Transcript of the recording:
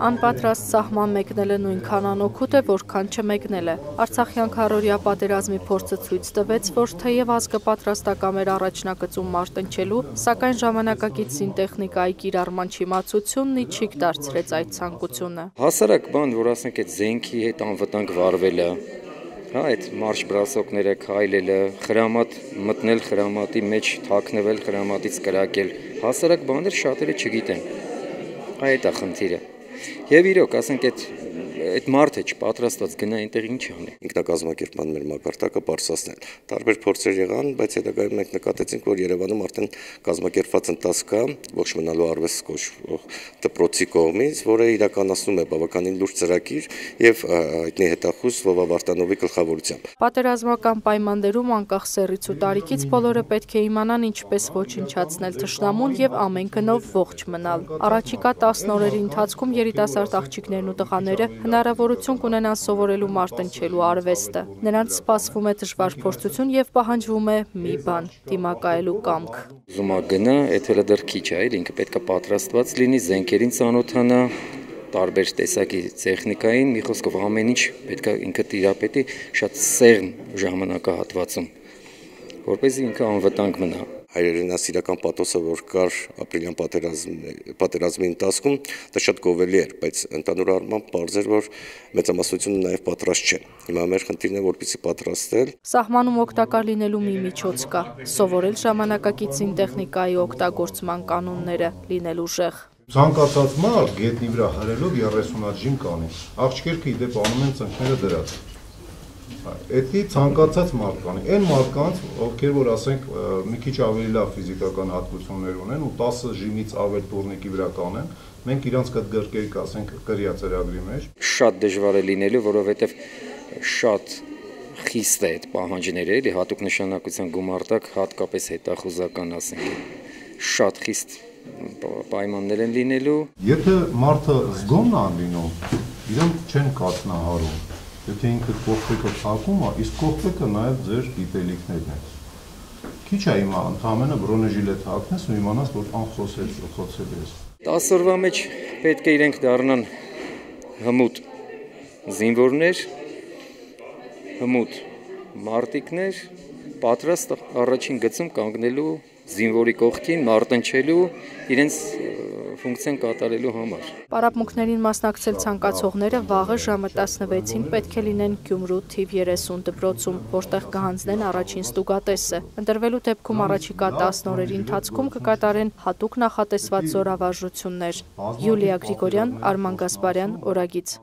Անպատրաստ սահման մեկնելը նույնքան անօգուտ է, որքան չմեկնելը։ Արցախյան քարորյա պատերազմի փորձը ցույց տվեց, որ թեև ազգը պատրաստակամ էր առաջնակցում մարտնչելու, սակայն ժամանակակից զինտեխնիկայի կիրառման չիմացությունն իջիկ դարձրեց այդ ցանկությունը։ Հասարակ բան, որ ասենք այդ զենքի հետ անվտանգ վարվելը, այդ մարշ բրասոկները քայլելը, խրամատ մտնել խրամատի մեջ թաքնվել, խրամատից կրակել, հասարակ բաներ շատերը չգիտեն։ Այդ է խնդիրը։ Եվ իրոք, ասենք այդ մարդը չպատրաստված գնա այնտեղ ինչ անի։ Ինքնակազմակերպման մեր մակարդակը բարձրացնել։ Տարբեր փորձեր եղան, բայց հետագայում մենք նկատեցինք, որ Երևանում արդեն կազմակերպված ընթացք կա, ողջ մնալու արվեստ կոչվող դպրոցի կողմից, որը իրականացնում է բավականին լուրջ ծրագիր եւ հայտնի հետախուզ Վովա Վարդանովի գլխավորությամբ։ Պատերազմական պայմաններում անկախ սեռից ու տարիքից բոլորը պետք է իմանան ինչպես ոչնչացնել թշնամուն եւ ամեն գնով ողջ մնալ։ Առաջիկա 10 օրերի ընթացքում երիտասարդ աղջիկներն ու տղաները հնարավորություն կունենան սովորելու մարտնչելու արվեստը։ Նրանց սպասվում է դժվար փորձություն եւ պահանջվում է մի բան՝ դիմակայելու կամք։ Ուզում է գնա, այդ հələ դեռ քիչ է, ինքը պետք է պատրաստված լինի, զենքերին ծանոթանա, տարբեր տեսակի տեխնիկային, մի խոսքով ամեն ինչ պետք է ինքը տիրապետի շատ սեղմ ժամանակահատվածում, որպեսզի ինքը անվտանգ մնա։ Հայրենասիրական պաթոսը, որ կար ապրիլյան պատերազմի ընթացքում, դա շատ գովելի էր, բայց ընդհանուր առմամբ պարզ էր, որ մեծամասնությունը նաև պատրաստ չէ։ Հիմա մեր խնդիրն է, որպեսզի պատրաստել։ Սահմանում օգտակար լինելու մի միջոց կա՝ սովորել ժամանակակից զինտեխնիկայի օգտագործման կանոնները, լինել ուժեղ։ Ցանկացած մարդ գետնի վրա հրելով 30 ժիմ կանի։ Աղջիկերքը իդեպ անում են ծնկները դրած։ Էդի ցանկացած մարդ կանի, այն մարդկանց, ովքեր որ ասենք մի քիչ ավելի լավ ֆիզիկական հատկություններ ունեն ու 10 ժիմից ավել տուրնիկի վրա կանեն, մենք իրանց կդգրկեինք, ասենք, կրյա ծրագրի մեջ։ Շատ դժվար է լինելու, որովհետև շատ խիստ է այդ պահանջները, էլի հատուկ նշանակության գումարտակ, հատկապես հետախուզական, ասենք, շատ խիստ պայմաններ են լինելու։ Եթե մարդը զգոմն է լինում, իրեն չեն կատնահարում։ Եթե ինքը կողպեկը թակում է, իսկ կողպեկը նաև ձեր գիտելիքներն են։ Քիչ է հիմա ընդհանրապես բրոնեժիլետ հագնես ու իմանաս, որ անխոցել ես։ 10 օրվա մեջ պետք է իրենք դառնան հմուտ զինվորներ, հմուտ մարտիկներ, պատրաստ առաջին գծում կանգնելու զինվորի կողքին, մարտնչելու, իրենց ֆունկցիան կատարելու համար։ Պարապմունքներին մասնակցել ցանկացողները վաղը ժամը 16-ին պետք է լինեն Գյումրու թիվ 30 դպրոցում, որտեղ կհանձնեն առաջին ստուգատեսը։ Ընտրվելու դեպքում առաջիկա 10 օրերի ընթացքում կկատարեն հատուկ նախատեսված զորավարժություններ։ Յուլիա Գրիգորյան, Արման Գասպարյան, Օրագիծ։